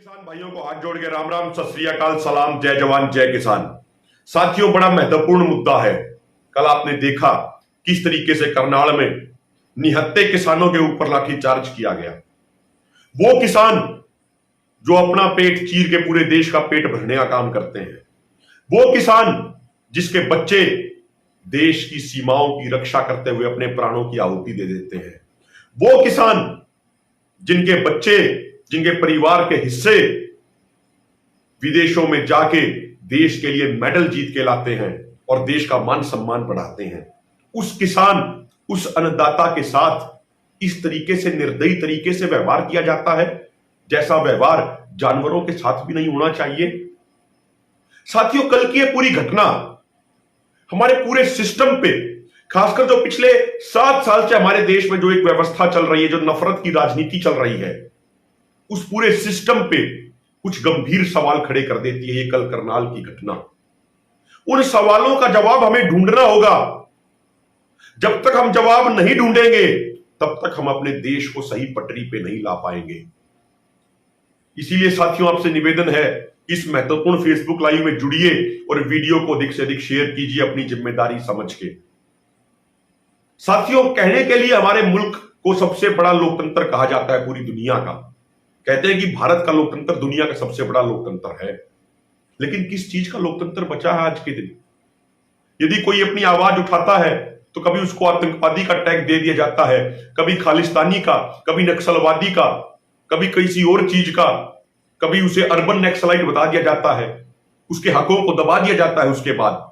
किसान भाइयों को हाथ जोड़ के राम राम, सत श्री अकाल, सलाम, जय जवान जय किसान। साथियों, बड़ा महत्वपूर्ण मुद्दा है। कल आपने देखा किस तरीके से करनाल में निहत्थे किसानों के ऊपर लाठीचार्ज किया गया। वो किसान जो अपना पेट चीर के पूरे देश का पेट भरने का काम करते हैं, वो किसान जिसके बच्चे देश की सीमाओं की रक्षा करते हुए अपने प्राणों की आहुति दे देते हैं, वो किसान जिनके बच्चे, जिनके परिवार के हिस्से विदेशों में जाके देश के लिए मेडल जीत के लाते हैं और देश का मान सम्मान बढ़ाते हैं, उस किसान, उस अन्नदाता के साथ इस तरीके से निर्दयी तरीके से व्यवहार किया जाता है जैसा व्यवहार जानवरों के साथ भी नहीं होना चाहिए। साथियों, कल की यह पूरी घटना हमारे पूरे सिस्टम पे, खासकर जो पिछले 7 साल से हमारे देश में जो एक व्यवस्था चल रही है, जो नफरत की राजनीति चल रही है, उस पूरे सिस्टम पे कुछ गंभीर सवाल खड़े कर देती है ये कल करनाल की घटना। उन सवालों का जवाब हमें ढूंढना होगा। जब तक हम जवाब नहीं ढूंढेंगे तब तक हम अपने देश को सही पटरी पे नहीं ला पाएंगे। इसीलिए साथियों, आपसे निवेदन है, इस महत्वपूर्ण फेसबुक लाइव में जुड़िए और वीडियो को अधिक से अधिक शेयर कीजिए अपनी जिम्मेदारी समझ के। साथियों, कहने के लिए हमारे मुल्क को सबसे बड़ा लोकतंत्र कहा जाता है पूरी दुनिया का। कहते हैं कि भारत का लोकतंत्र दुनिया का सबसे बड़ा लोकतंत्र है, लेकिन किस चीज का लोकतंत्र बचा है आज के दिन? यदि कोई अपनी आवाज उठाता है तो कभी उसको आतंकवादी का टैग दे दिया जाता है, कभी खालिस्तानी का, कभी नक्सलवादी का, कभी किसी और चीज का, कभी उसे अर्बन नक्सलाइट बता दिया जाता है, उसके हकों को दबा दिया जाता है उसके बाद।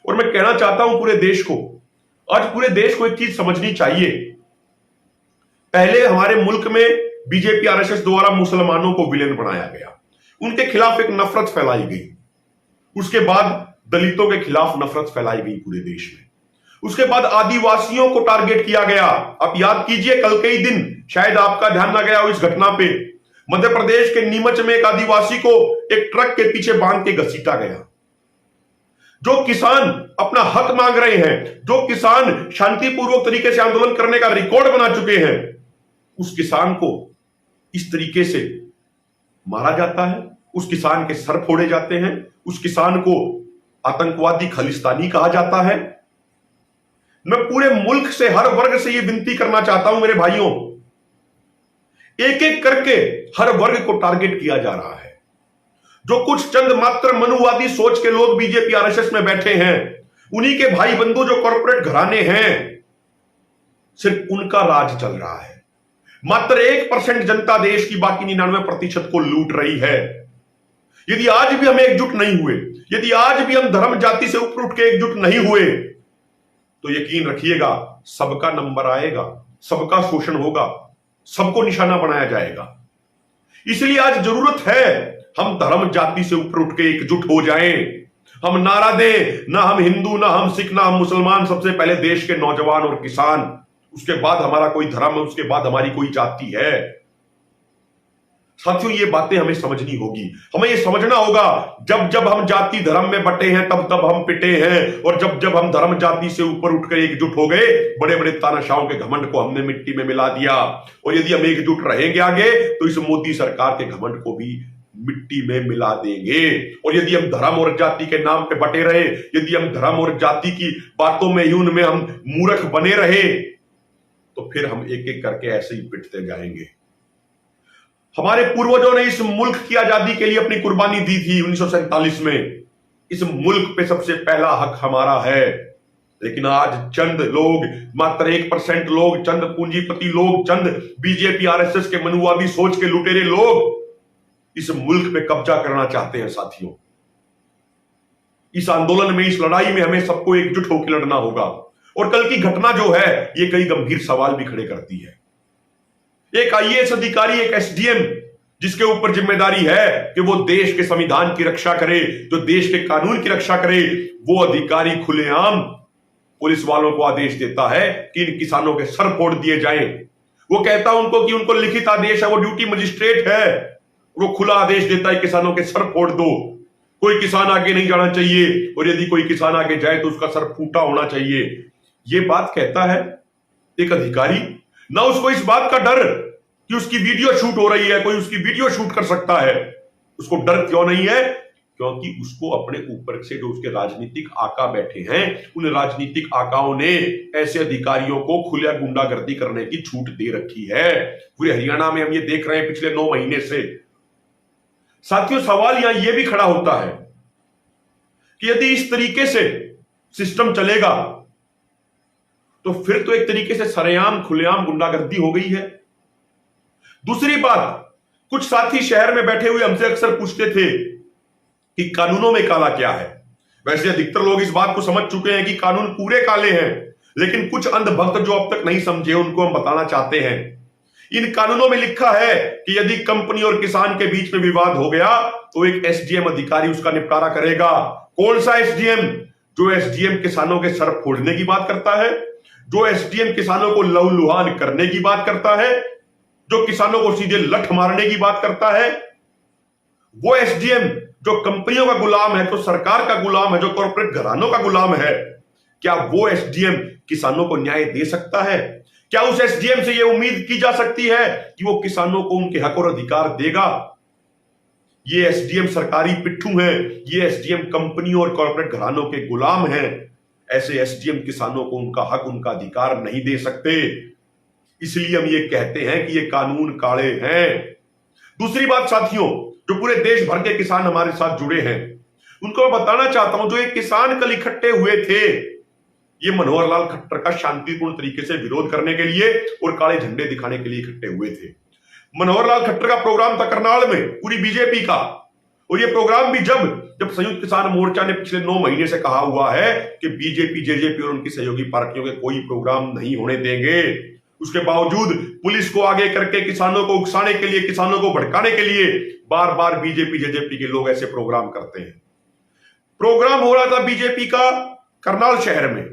और मैं कहना चाहता हूं पूरे देश को, आज पूरे देश को एक चीज समझनी चाहिए। पहले हमारे मुल्क में बीजेपी आरएसएस द्वारा मुसलमानों को विलेन बनाया गया, उनके खिलाफ एक नफरत फैलाई गई। उसके बाद दलितों के खिलाफ नफरत फैलाई गई पूरे देश में। उसके बाद आदिवासियों को टारगेट किया गया। आप याद कीजिए, कल के ही दिन, शायद आपका ध्यान ना गया हो इस घटना पे, मध्य प्रदेश के नीमच में एक आदिवासी को एक ट्रक के पीछे बांध के घसीटा गया। जो किसान अपना हक मांग रहे हैं, जो किसान शांतिपूर्वक तरीके से आंदोलन करने का रिकॉर्ड बना चुके हैं, उस किसान को इस तरीके से मारा जाता है, उस किसान के सर फोड़े जाते हैं, उस किसान को आतंकवादी, खालिस्तानी कहा जाता है। मैं पूरे मुल्क से, हर वर्ग से यह विनती करना चाहता हूं मेरे भाइयों, एक एक करके हर वर्ग को टारगेट किया जा रहा है। जो कुछ चंद मात्र मनुवादी सोच के लोग बीजेपी आरएसएस में बैठे हैं, उन्हीं के भाई बंधु जो कॉर्पोरेट घराने हैं, सिर्फ उनका राज चल रहा है। मात्र 1% जनता देश की बाकी 99% को लूट रही है। यदि आज भी हम एकजुट नहीं हुए, यदि आज भी हम धर्म जाति से ऊपर उठ के एकजुट नहीं हुए, तो यकीन रखिएगा सबका नंबर आएगा, सबका शोषण होगा, सबको निशाना बनाया जाएगा। इसलिए आज जरूरत है हम धर्म जाति से ऊपर उठ के एकजुट हो जाएं। हम नारा दें, ना हम हिंदू, ना हम सिख, ना हम मुसलमान, सबसे पहले देश के नौजवान और किसान, उसके बाद हमारा कोई धर्म है, उसके बाद हमारी कोई जाति है। साथियों, ये बातें हमें समझनी होगी। हमें ये समझना होगा, जब जब हम जाति धर्म में बटे हैं तब तब हम पिटे हैं, और जब जब हम धर्म जाति से ऊपर उठकर एकजुट हो गए, बड़े बड़े तानाशाहों के घमंड को हमने मिट्टी में मिला दिया। और यदि हम एकजुट रहेंगे आगे, तो इस मोदी सरकार के घमंड को भी मिट्टी में मिला देंगे। और यदि हम धर्म और जाति के नाम पे बटे रहे, यदि हम धर्म और जाति की बातों में, उनमें हम मूर्ख बने रहे, तो फिर हम एक एक करके ऐसे ही पिटते जाएंगे। हमारे पूर्वजों ने इस मुल्क की आजादी के लिए अपनी कुर्बानी दी थी 1947 में। इस मुल्क पे सबसे पहला हक हमारा है। लेकिन आज चंद लोग, मात्र 1% लोग, चंद पूंजीपति लोग, चंद बीजेपी आरएसएस के मनुवादी सोच के लुटेरे लोग इस मुल्क पे कब्जा करना चाहते हैं। साथियों, इस आंदोलन में, इस लड़ाई में हमें सबको एकजुट होकर लड़ना होगा। और कल की घटना जो है, ये कई गंभीर सवाल भी खड़े करती है। एक आईएएस अधिकारी, एक एसडीएम, जिसके ऊपर जिम्मेदारी है कि वो देश के संविधान की रक्षा करे, जो देश के कानून की रक्षा करे, वो अधिकारी खुलेआम पुलिस वालों को आदेश देता है कि इन किसानों के सर फोड़ दिए जाएं। वो कहता है उनको कि उनको लिखित आदेश है, वो ड्यूटी मजिस्ट्रेट है, वो खुला आदेश देता है किसानों के सर फोड़ दो, कोई किसान आगे नहीं जाना चाहिए, और यदि कोई किसान आगे जाए तो उसका सर फूटा होना चाहिए। ये बात कहता है एक अधिकारी। ना उसको इस बात का डर कि उसकी वीडियो शूट हो रही है, कोई उसकी वीडियो शूट कर सकता है। उसको डर क्यों नहीं है? क्योंकि उसको अपने ऊपर से जो उसके राजनीतिक आका बैठे हैं, उन राजनीतिक आकाओं ने ऐसे अधिकारियों को खुले गुंडागर्दी करने की छूट दे रखी है। पूरे हरियाणा में हम ये देख रहे हैं पिछले 9 महीने से। साथियों, सवाल यहां यह भी खड़ा होता है कि यदि इस तरीके से सिस्टम चलेगा तो फिर तो एक तरीके से सरेआम खुलेआम गुंडागर्दी हो गई है। दूसरी बात, कुछ साथी शहर में बैठे हुए हमसे अक्सर पूछते थे कि कानूनों में काला क्या है। वैसे अधिकतर लोग इस बात को समझ चुके हैं कि कानून पूरे काले हैं, लेकिन कुछ अंधभक्त जो अब तक नहीं समझे उनको हम बताना चाहते हैं। इन कानूनों में लिखा है कि यदि कंपनी और किसान के बीच में विवाद हो गया तो एक एसडीएम अधिकारी उसका निपटारा करेगा। कौन सा एसडीएम? जो एसडीएम किसानों के सर फोड़ने की बात करता है, जो एसडीएम किसानों को लहूलुहान करने की बात करता है, जो किसानों को सीधे लठ मारने की बात करता है, वो एसडीएम जो कंपनियों का गुलाम है, जो सरकार का गुलाम है, जो कॉर्पोरेट घरानों का गुलाम है, क्या वो एसडीएम किसानों को न्याय दे सकता है? क्या उस एसडीएम से यह उम्मीद की जा सकती है कि वो किसानों को उनके हक और अधिकार देगा? ये एसडीएम सरकारी पिट्ठू हैं, ये एसडीएम कंपनियों और कॉर्पोरेट घरानों के गुलाम हैं। ऐसे एसडीएम किसानों को उनका हक, उनका अधिकार नहीं दे सकते। इसलिए हम ये कहते हैं कि ये कानून काले हैं। दूसरी बात साथियों, जो पूरे देश भर के किसान हमारे साथ जुड़े हैं, उनको मैं बताना चाहता हूं, जो एक किसान कल इकट्ठे हुए थे, ये मनोहर लाल खट्टर का शांतिपूर्ण तरीके से विरोध करने के लिए और काले झंडे दिखाने के लिए इकट्ठे हुए थे। मनोहर लाल खट्टर का प्रोग्राम था करनाल में, पूरी बीजेपी का। और ये प्रोग्राम भी जब संयुक्त किसान मोर्चा ने पिछले 9 महीने से कहा हुआ है कि बीजेपी, जेजेपी और उनकी सहयोगी पार्टियों के कोई प्रोग्राम नहीं होने देंगे, उसके बावजूद पुलिस को आगे करके किसानों को उकसाने के लिए, किसानों को भड़काने के लिए बार बार बीजेपी, जेजेपी के लोग ऐसे प्रोग्राम करते हैं। प्रोग्राम हो रहा था बीजेपी का करनाल शहर में,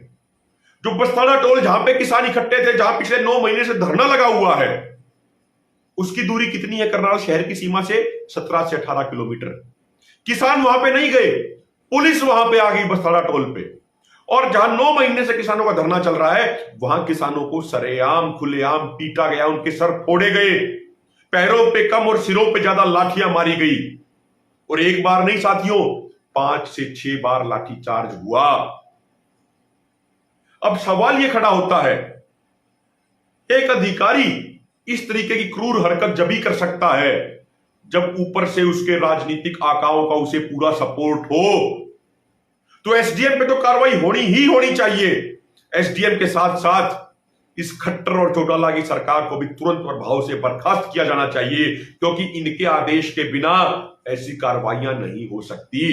जो बस्ताना टोल जहां पे किसान इकट्ठे थे, जहां पिछले 9 महीने से धरना लगा हुआ है, उसकी दूरी कितनी है करनाल शहर की सीमा से? 17 से 18 किलोमीटर। किसान वहां पे नहीं गए, पुलिस वहां पे आ गई बस्ताना टोल पे। और जहां 9 महीने से किसानों का धरना चल रहा है, वहां किसानों को सरेआम खुलेआम पीटा गया, उनके सर फोड़े गए, पैरों पे कम और सिरों पे ज्यादा लाठियां मारी गई। और एक बार नहीं साथियों, 5 से 6 बार लाठीचार्ज हुआ। अब सवाल यह खड़ा होता है, एक अधिकारी इस तरीके की क्रूर हरकत जब ही कर सकता है जब ऊपर से उसके राजनीतिक आकाओं का उसे पूरा सपोर्ट हो। तो एसडीएम पे तो कार्रवाई होनी ही होनी चाहिए। एसडीएम के साथ साथ इस खट्टर और चौटाला की सरकार को भी तुरंत प्रभाव से बर्खास्त किया जाना चाहिए, क्योंकि इनके आदेश के बिना ऐसी कार्रवाइयां नहीं हो सकती।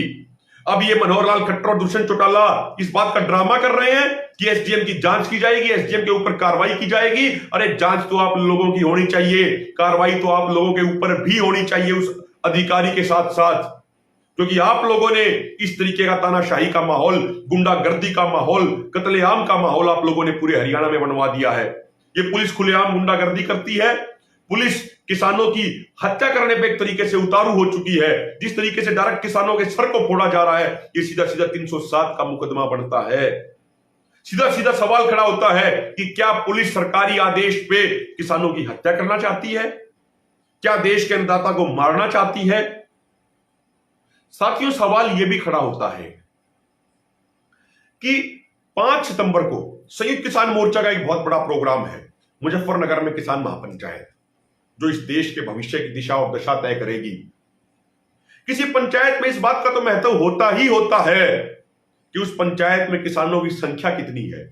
अब ये मनोहर लाल खट्टर और दुष्यंत चौटाला इस बात का ड्रामा कर रहे हैं कि एसडीएम की जांच की जाएगी, एसडीएम के ऊपर कार्रवाई की जाएगी। अरे जांच तो आप लोगों की होनी चाहिए, कार्रवाई तो आप लोगों के ऊपर भी होनी चाहिए उस अधिकारी के साथ साथ, क्योंकि आप लोगों ने इस तरीके का तानाशाही का माहौल, गुंडागर्दी का माहौल, कत्लेआम का माहौल आप लोगों ने पूरे हरियाणा में बनवा दिया है। ये पुलिस खुलेआम गुंडागर्दी करती है, पुलिस किसानों की हत्या करने पे एक तरीके से उतारू हो चुकी है। जिस तरीके से डायरेक्ट किसानों के सर को फोड़ा जा रहा है, ये सीधा सीधा 307 का मुकदमा बनता है। सीधा सीधा सवाल खड़ा होता है कि क्या पुलिस सरकारी आदेश पे किसानों की हत्या करना चाहती है? क्या देश के अन्नदाता को मारना चाहती है? साथियों, सवाल यह भी खड़ा होता है कि 5 सितंबर को संयुक्त किसान मोर्चा का एक बहुत बड़ा प्रोग्राम है, मुजफ्फरनगर में किसान महापंचायत, जो इस देश के भविष्य की दिशा और दशा तय करेगी। किसी पंचायत में इस बात का तो महत्व होता ही होता है कि उस पंचायत में किसानों की संख्या कितनी है,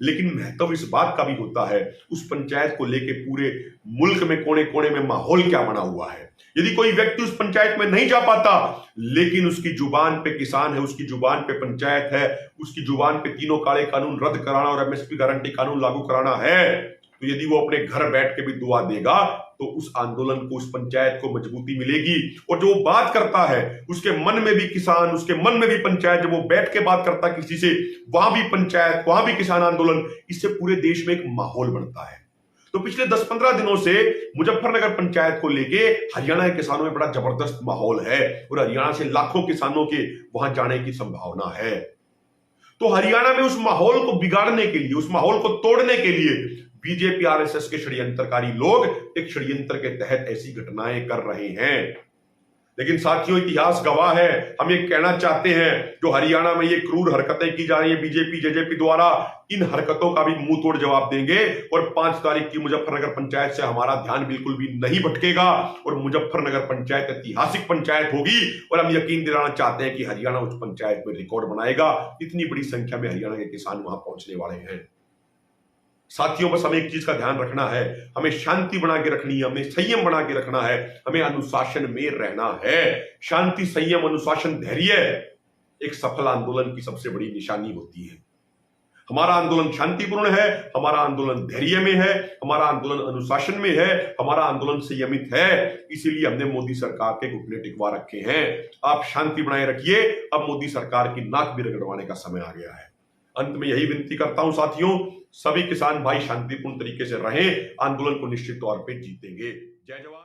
लेकिन महत्व इस बात का भी होता है उस पंचायत को लेके पूरे मुल्क में कोने कोने में माहौल क्या बना हुआ है। यदि कोई व्यक्ति उस पंचायत में नहीं जा पाता, लेकिन उसकी जुबान पे किसान है, उसकी जुबान पे पंचायत है, उसकी जुबान पे तीनों काले कानून रद्द कराना और एमएसपी गारंटी कानून लागू कराना है, तो यदि वो अपने घर बैठ के भी दुआ देगा तो उस आंदोलन को, उस पंचायत को मजबूती मिलेगी। और जो बात करता है उसके मन में भी किसान, उसके मन में भी पंचायत, जब वो बैठ के बात करता किसी से, वहां भी पंचायत, वहां भी किसान आंदोलन, इससे पूरे देश में एक माहौल बनता है। तो पिछले 10-15 दिनों से मुजफ्फरनगर पंचायत को लेके हरियाणा के किसानों में बड़ा जबरदस्त माहौल है और हरियाणा से लाखों किसानों के वहां जाने की संभावना है। तो हरियाणा में उस माहौल को बिगाड़ने के लिए, उस माहौल को तोड़ने के लिए बीजेपी आरएसएस के षड्यंत्रकारी लोग एक षड्यंत्र के तहत ऐसी घटनाएं कर रहे हैं। लेकिन साथियों, इतिहास गवाह है। हम ये कहना चाहते हैं, जो हरियाणा में ये क्रूर हरकतें की जा रही है बीजेपी जेजेपी द्वारा, इन हरकतों का भी मुंह तोड़ जवाब देंगे। और 5 तारीख की मुजफ्फरनगर पंचायत से हमारा ध्यान बिल्कुल भी नहीं भटकेगा और मुजफ्फरनगर पंचायत ऐतिहासिक पंचायत होगी। और हम यकीन दिलाना चाहते हैं कि हरियाणा उस पंचायत में रिकॉर्ड बनाएगा। इतनी बड़ी संख्या में हरियाणा के किसान वहां पहुंचने वाले हैं। साथियों, बस हमें एक चीज का ध्यान रखना है, हमें शांति बना के रखनी है, हमें संयम बना के रखना है, हमें अनुशासन में रहना है। शांति, संयम, अनुशासन, धैर्य एक सफल आंदोलन की सबसे बड़ी निशानी होती है। हमारा आंदोलन शांतिपूर्ण है, हमारा आंदोलन धैर्य में है, हमारा आंदोलन अनुशासन में है, हमारा आंदोलन संयमित है। इसीलिए हमने मोदी सरकार के घुटने टिकवा रखे हैं। आप शांति बनाए रखिए, अब मोदी सरकार की नाक भी रगड़वाने का समय आ गया है। अंत में यही विनती करता हूं साथियों, सभी किसान भाई शांतिपूर्ण तरीके से रहें, आंदोलन को निश्चित तौर पे जीतेंगे। जय जवान।